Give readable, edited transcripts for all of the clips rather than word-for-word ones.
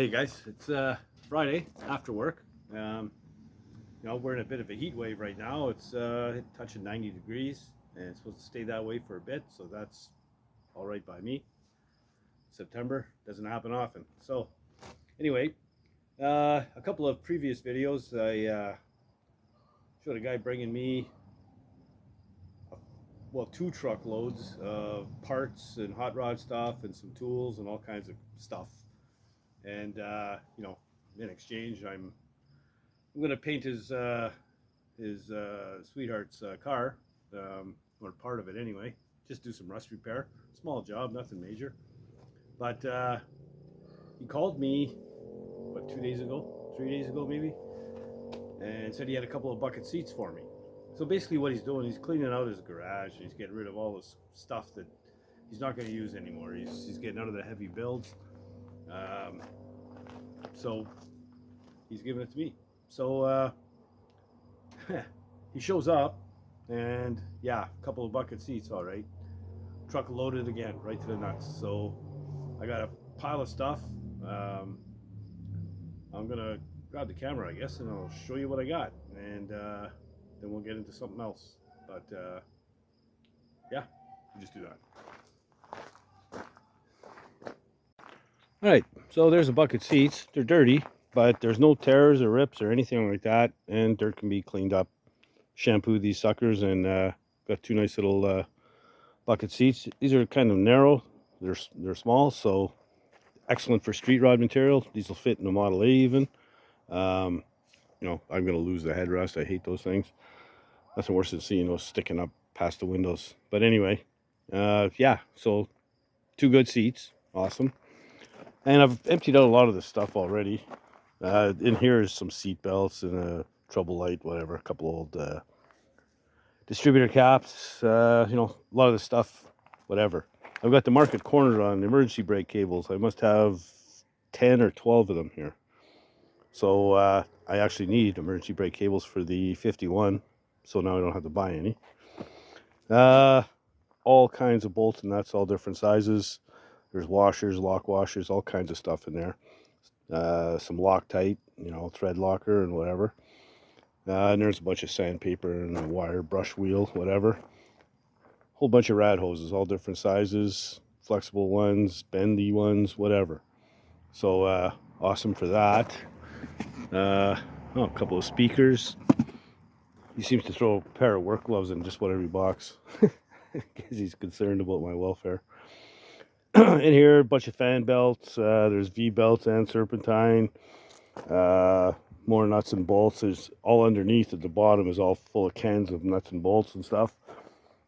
Hey guys, it's Friday after work. We're in a bit of a heat wave right now. It's touching 90 degrees and it's supposed to stay that way for a bit, so that's all right by me. September doesn't happen often. So anyway, a couple of previous videos, I showed a guy bringing me, two truckloads of parts and hot rod stuff and some tools and all kinds of stuff. And in exchange, I'm going to paint his sweetheart's car, or part of it anyway. Just do some rust repair. Small job, nothing major. But he called me, 2 days ago, 3 days ago maybe, and said he had a couple of bucket seats for me. So basically what he's doing, he's cleaning out his garage. He's getting rid of all this stuff that he's not going to use anymore. He's getting out of the heavy builds. So he's giving it to me. So he shows up, and yeah, a couple of bucket seats, all right. Truck loaded again, right to the nuts. So I got a pile of stuff. I'm gonna grab the camera, I guess, and I'll show you what I got, and then we'll get into something else. But yeah, we'll just do that. All right, so there's the bucket seats. They're dirty, but there's no tears or rips or anything like that, and dirt can be cleaned up. Shampoo these suckers, and got two nice little bucket seats. These are kind of narrow. They're small, so excellent for street rod material. These will fit in the Model A even. I'm going to lose the headrest. I hate those things. Nothing worse than seeing those sticking up past the windows. But anyway, yeah, so two good seats. Awesome. And I've emptied out a lot of this stuff already. In here is some seat belts and a trouble light, whatever, a couple old distributor caps, a lot of the stuff, whatever. I've got the market cornered on emergency brake cables. I must have 10 or 12 of them here. So I actually need emergency brake cables for the 51, so now I don't have to buy any. All kinds of bolts and nuts, all different sizes. There's washers, lock washers, all kinds of stuff in there. Some Loctite, thread locker and whatever. And there's a bunch of sandpaper and a wire brush wheel, whatever. Whole bunch of rad hoses, all different sizes, flexible ones, bendy ones, whatever. So awesome for that. A couple of speakers. He seems to throw a pair of work gloves in just about every box because he's concerned about my welfare. In here, a bunch of fan belts. There's V belts and serpentine. More nuts and bolts. There's all underneath at the bottom is all full of cans of nuts and bolts and stuff.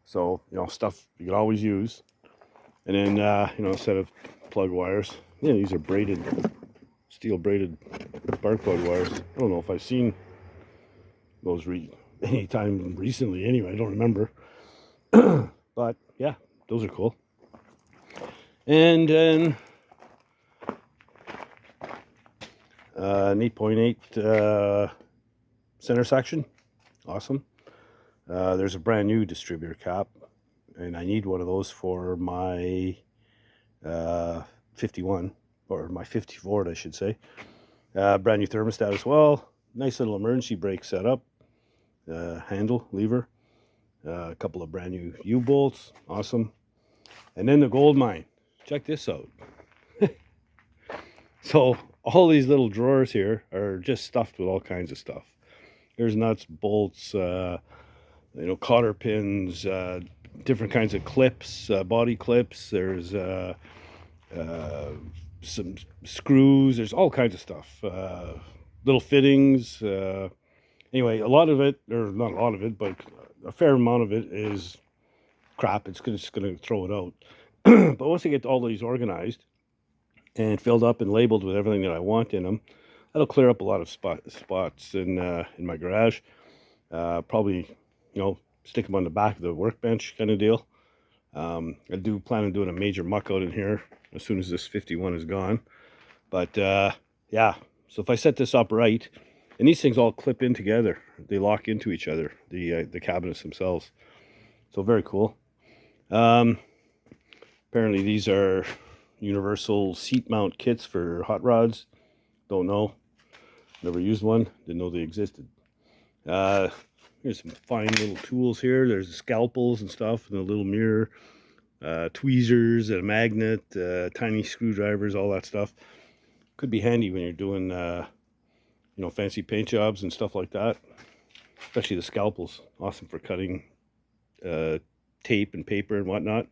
So, stuff you can always use. And then, a set of plug wires. Yeah, these are braided, steel braided spark plug wires. I don't know if I've seen those anytime recently anyway. I don't remember. But, yeah, those are cool. And then an 8.8 center section. Awesome. There's a brand new distributor cap, and I need one of those for my 51, or my 54, I should say. Brand new thermostat as well. Nice little emergency brake setup. Handle, lever. A couple of brand new U-bolts. Awesome. And then the gold mine. Check this out. So all these little drawers here are just stuffed with all kinds of stuff. There's nuts, bolts, cotter pins, different kinds of clips, body clips. There's some screws. There's all kinds of stuff. Little fittings. Anyway, a lot of it, or not a lot of it, but a fair amount of it is crap. It's just going to throw it out. But once I get all these organized and filled up and labeled with everything that I want in them, that'll clear up a lot of spots in my garage. Probably, stick them on the back of the workbench kind of deal. I do plan on doing a major muck out in here as soon as this 51 is gone. But yeah, so if I set this up right, and these things all clip in together, they lock into each other, the cabinets themselves. So very cool. Apparently these are universal seat mount kits for hot rods. Don't know. Never used one. Didn't know they existed. Here's some fine little tools here. There's the scalpels and stuff, and a little mirror, tweezers, and a magnet, tiny screwdrivers, all that stuff. Could be handy when you're doing, fancy paint jobs and stuff like that. Especially the scalpels, awesome for cutting tape and paper and whatnot.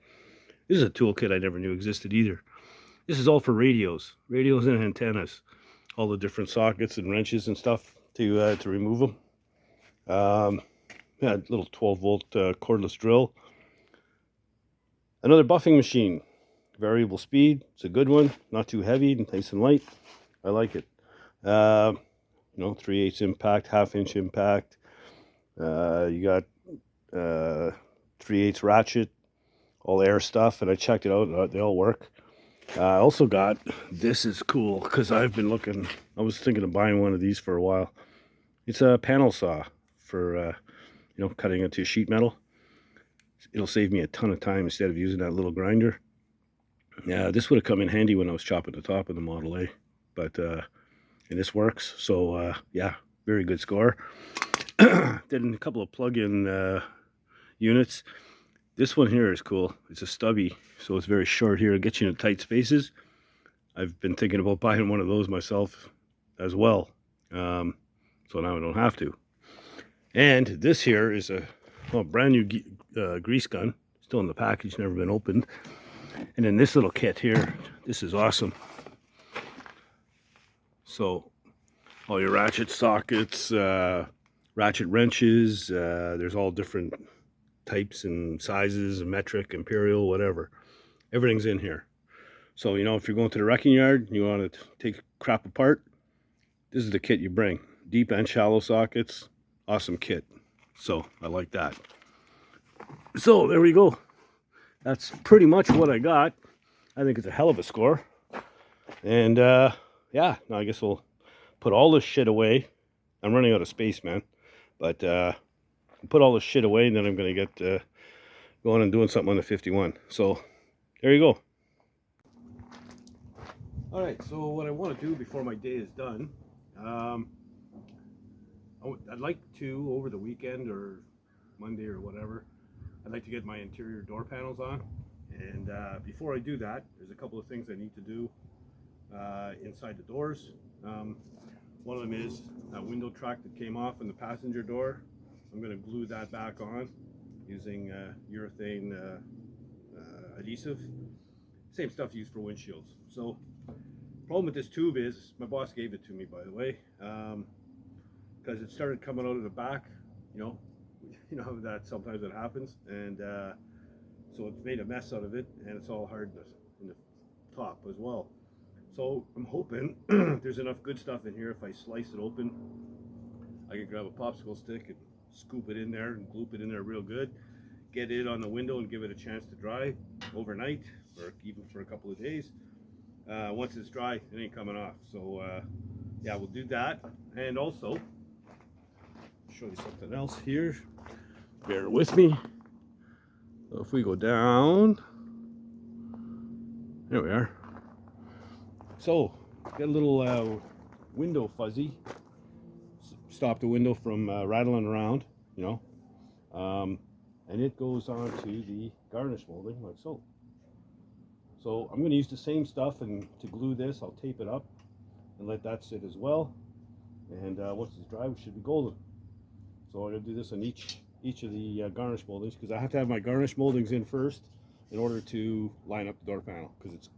This is a toolkit I never knew existed either. This is all for radios and antennas. All the different sockets and wrenches and stuff to remove them. Yeah, little 12-volt cordless drill. Another buffing machine, variable speed. It's a good one, not too heavy, nice and light. I like it. 3/8 impact, 1/2 inch impact. You got 3/8 ratchet, all air stuff, and I checked it out. They all work. I also got, this is cool because I was thinking of buying one of these for a while. It's a panel saw for cutting into sheet metal. It'll save me a ton of time instead of using that little grinder. Yeah, this would have come in handy when I was chopping the top of the Model A, but and this works. So yeah, very good score. Did a couple of plug-in units. This one here is cool. It's a stubby, so it's very short here. It gets you into tight spaces. I've been thinking about buying one of those myself as well. So now I don't have to. And this here is a brand new grease gun. Still in the package, never been opened. And then this little kit here, this is awesome. So all your ratchet sockets, ratchet wrenches, there's all different types and sizes, metric, imperial, whatever. Everything's in here. So, if you're going to the wrecking yard and you want to take crap apart, this is the kit you bring. Deep and shallow sockets, awesome kit. So, I like that. So, there we go. That's pretty much what I got. I think it's a hell of a score. And, yeah, now I guess we'll put all this shit away. I'm running out of space, man. But, put all this shit away, and then I'm going to get going and doing something on the 51. So, there you go. Alright, so what I want to do before my day is done, I'd like to, over the weekend or Monday or whatever, I'd like to get my interior door panels on. And before I do that, there's a couple of things I need to do inside the doors. One of them is that window track that came off in the passenger door. I'm going to glue that back on using urethane adhesive. Same stuff used for windshields. So, problem with this tube is, my boss gave it to me, by the way, because it started coming out of the back. You know that sometimes it happens, and so it's made a mess out of it, and it's all hard in the top as well. So I'm hoping there's enough good stuff in here. If I slice it open, I can grab a popsicle stick and scoop it in there and gloop it in there real good, get it on the window and give it a chance to dry overnight or even for a couple of days. Once it's dry, it ain't coming off. So yeah, we'll do that. And also show you something else here, bear with me. So if we go down, there we are. So got a little window fuzzy, stop the window from rattling around, and it goes onto the garnish molding like so. So I'm going to use the same stuff, and to glue this, I'll tape it up and let that sit as well. And once it's dry, it should be golden. So I'm going to do this on each of the garnish moldings, because I have to have my garnish moldings in first in order to line up the door panel, because it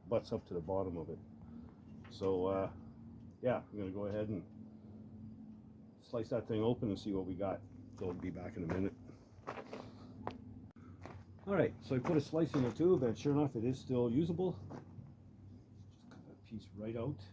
butts up to the bottom of it. So yeah, I'm going to go ahead and slice that thing open and see what we got. So I'll be back in a minute. Alright, so I put a slice in the tube, and sure enough, it is still usable. Just cut that piece right out.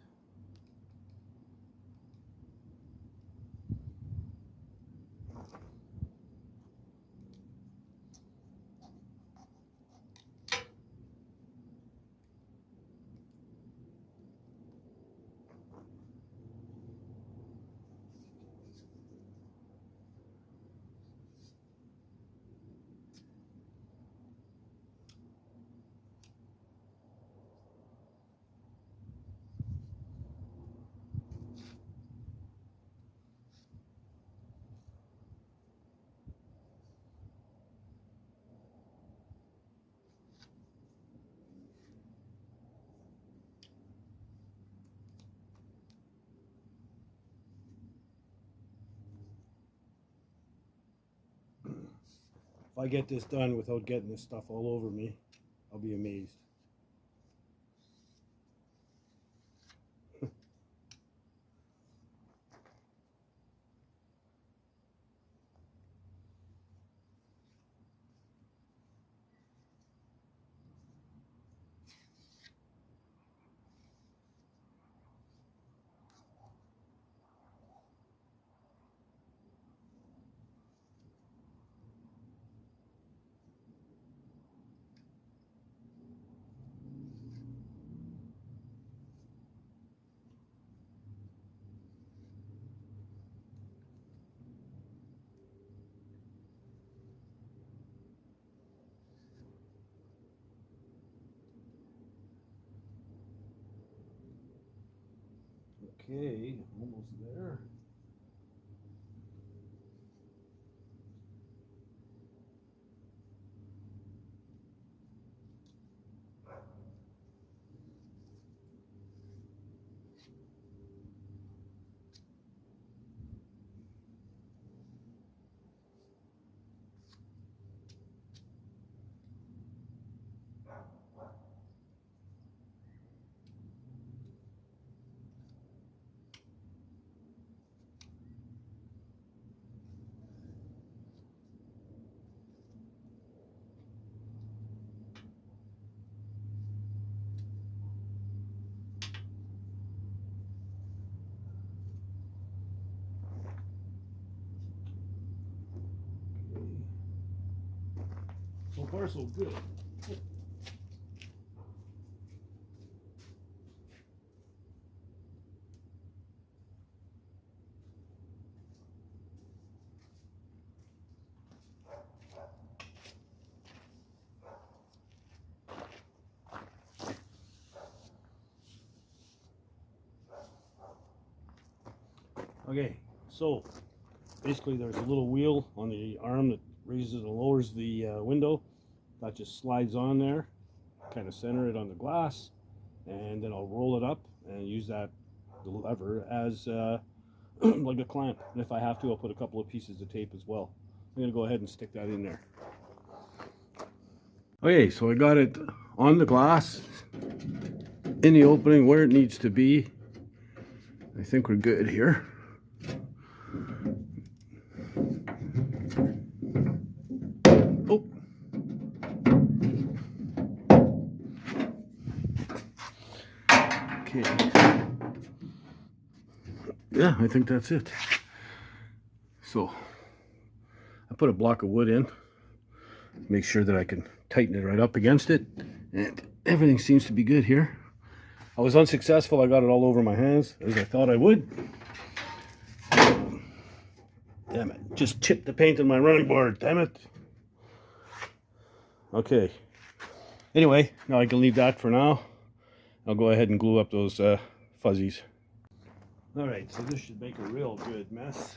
If I get this done without getting this stuff all over me, I'll be amazed. Okay, almost there. So far, so good. Okay, so basically there's a little wheel on the arm that raises and lowers the window. That just slides on there, kind of center it on the glass, and then I'll roll it up and use that lever as like a clamp. And if I have to, I'll put a couple of pieces of tape as well. I'm going to go ahead and stick that in there. Okay, so I got it on the glass, in the opening where it needs to be. I think we're good here. Oh. Okay. Yeah, I think that's it. So I put a block of wood in, make sure that I can tighten it right up against it, and everything seems to be good here. I was unsuccessful. I got it all over my hands, as I thought I would. Damn it, just chipped the paint on my running board, damn it. Okay, anyway, now I can leave that for now. I'll go ahead and glue up those fuzzies. All right, so this should make a real good mess.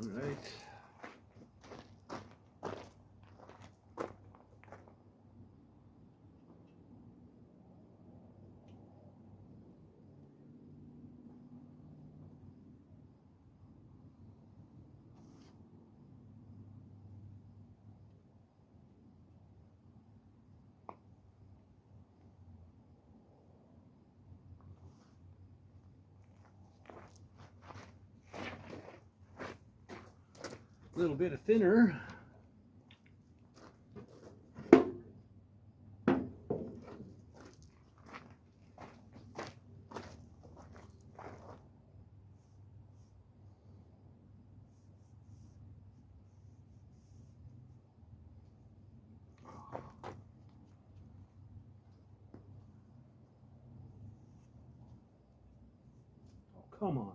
All right. a little bit of thinner. Oh, come on.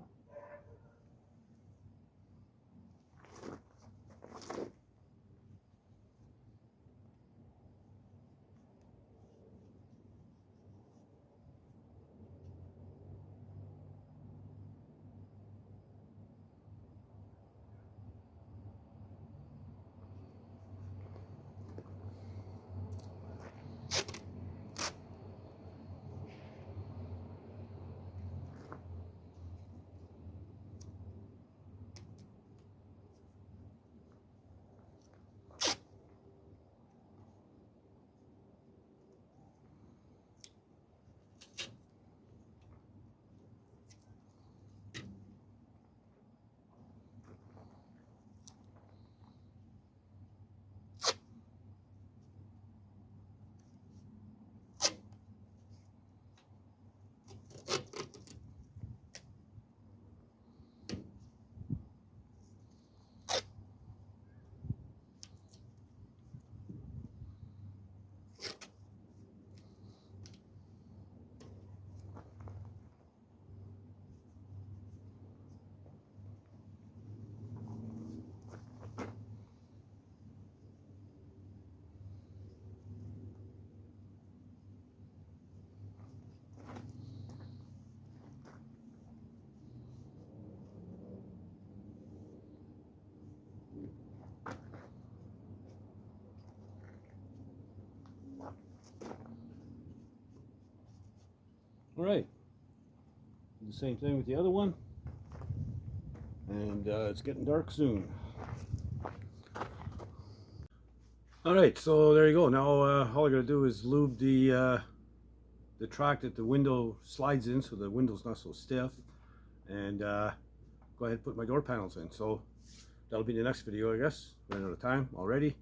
All right, do the same thing with the other one, and it's getting dark soon. All right, so there you go. Now all I gotta do is lube the track that the window slides in, so the window's not so stiff, and go ahead and put my door panels in. So that'll be the next video, I guess. Ran out of time already.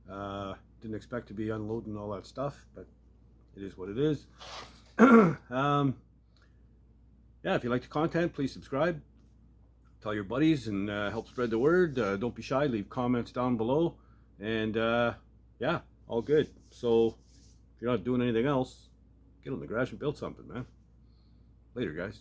Didn't expect to be unloading all that stuff, but it is what it is. Yeah, if you like the content, please subscribe, tell your buddies, and help spread the word. Don't be shy, leave comments down below, and yeah, all good. So if you're not doing anything else, get on the garage and build something, man. Later, guys.